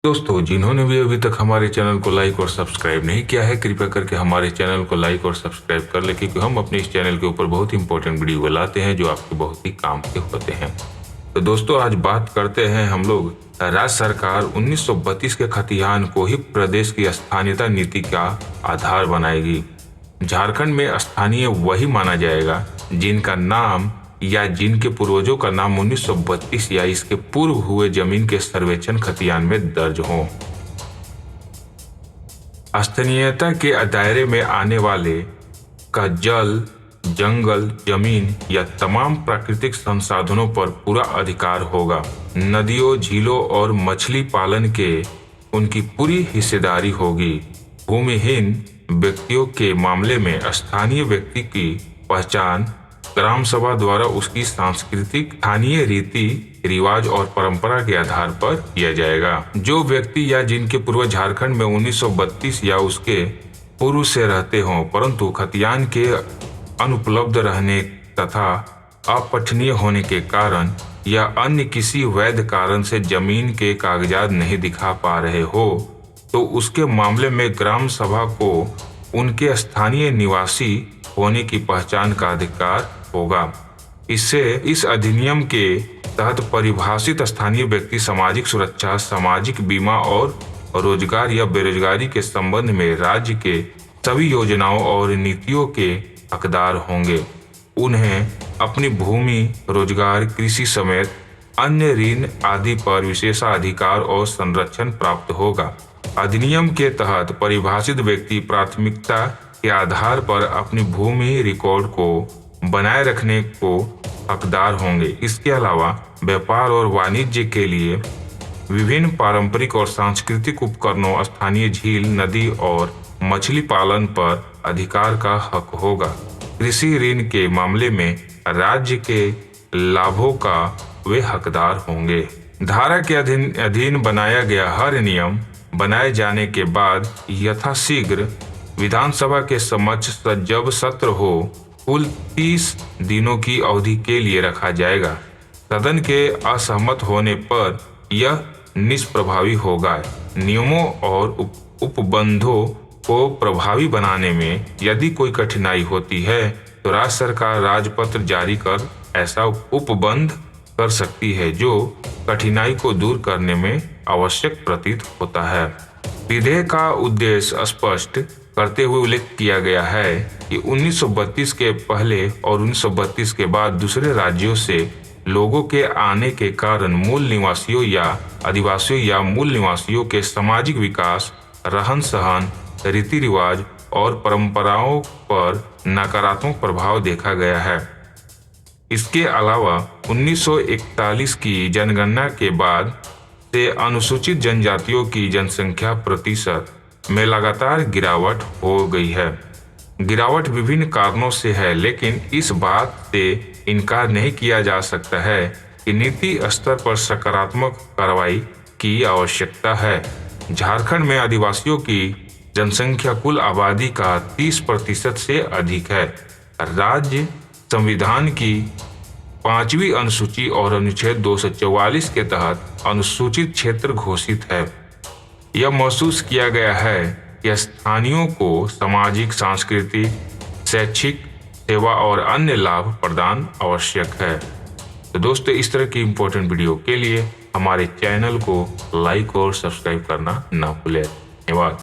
दोस्तों, जिन्होंने भी अभी तक हमारे चैनल को लाइक और सब्सक्राइब नहीं किया है, कृपया करके हमारे चैनल को लाइक और सब्सक्राइब कर ले, क्योंकि हम अपने इस चैनल के ऊपर बहुत इंपॉर्टेंट वीडियो लाते हैं जो आपके बहुत ही काम के होते हैं। तो दोस्तों, आज बात करते हैं हम लोग राज्य सरकार 1932 के खतियान को ही प्रदेश की स्थानीयता नीति का आधार बनाएगी। झारखंड में स्थानीय वही माना जाएगा जिनका नाम या जिनके पूर्वजों का नाम 1932 या इसके पूर्व हुए जमीन के सर्वेक्षण खतियान में दर्ज हो। स्थानीयता के दायरे में आने वाले का जल, जंगल, जमीन या तमाम प्राकृतिक संसाधनों पर पूरा अधिकार होगा। नदियों, झीलों और मछली पालन के उनकी पूरी हिस्सेदारी होगी। भूमिहीन व्यक्तियों के मामले में स्थानीय व्यक्ति की पहचान ग्राम सभा द्वारा उसकी सांस्कृतिक स्थानीय रीति रिवाज और परंपरा के आधार पर किया जाएगा। जो व्यक्ति या जिनके पूर्वज झारखंड में 1932 या उसके पूर्व से रहते हों, परंतु खतियान के अनुपलब्ध रहने तथा अपठनीय होने के कारण या अन्य किसी वैध कारण से जमीन के कागजात नहीं दिखा पा रहे हो, तो उसके मामले में ग्राम सभा को उनके स्थानीय निवासी होने की पहचान का अधिकार होगा। इससे इस अधिनियम के तहत परिभाषित स्थानीय व्यक्ति सामाजिक सुरक्षा, सामाजिक बीमा और रोजगार या बेरोजगारी के संबंध में राज्य के सभी योजनाओं और नीतियों के हकदार होंगे। उन्हें अपनी भूमि, रोजगार, कृषि समेत अन्य ऋण आदि पर विशेषाधिकार और संरक्षण प्राप्त होगा। अधिनियम के तहत परिभाषित व्यक्ति प्राथमिकता के आधार पर अपनी भूमि रिकॉर्ड को बनाए रखने को हकदार होंगे। इसके अलावा व्यापार और वाणिज्य के लिए विभिन्न पारंपरिक और सांस्कृतिक उपकरणों, स्थानीय झील, नदी और मछली पालन पर अधिकार का हक होगा। कृषि ऋण के मामले में राज्य के लाभों का वे हकदार होंगे। धारा के अधीन बनाया गया हर नियम बनाए जाने के बाद यथाशीघ्र विधानसभा के समक्ष जब सत्र हो, कुल 30 दिनों की अवधि के लिए रखा जाएगा। सदन के असहमत होने पर यह निष्प्रभावी होगा। नियमों और उपबंधों को प्रभावी बनाने में यदि कोई कठिनाई होती है तो राज्य सरकार राजपत्र जारी कर ऐसा उपबंध कर सकती है जो कठिनाई को दूर करने में आवश्यक प्रतीत होता है। विधेयक का उद्देश्य स्पष्ट करते हुए उल्लेख किया गया है कि 1932 के पहले और 1932 के बाद दूसरे राज्यों से लोगों के आने के कारण मूल निवासियों या आदिवासियों या मूल निवासियों के सामाजिक विकास, रहन सहन, रीति रिवाज और परंपराओं पर नकारात्मक प्रभाव देखा गया है। इसके अलावा 1941 की जनगणना के बाद से अनुसूचित जनजातियों की जनसंख्या प्रतिशत में लगातार गिरावट हो गई है। गिरावट विभिन्न कारणों से है, लेकिन इस बात से इनकार नहीं किया जा सकता है कि नीति स्तर पर सकारात्मक कार्रवाई की आवश्यकता है। झारखंड में आदिवासियों की जनसंख्या कुल आबादी का 30% से अधिक है। राज्य संविधान की 5वीं अनुसूची और अनुच्छेद 244 के तहत अनुसूचित क्षेत्र घोषित है। यह महसूस किया गया है कि स्थानीयों को सामाजिक, सांस्कृतिक, शैक्षिक सेवा और अन्य लाभ प्रदान आवश्यक है। तो दोस्तों, इस तरह की इम्पोर्टेंट वीडियो के लिए हमारे चैनल को लाइक और सब्सक्राइब करना ना भूलें। धन्यवाद।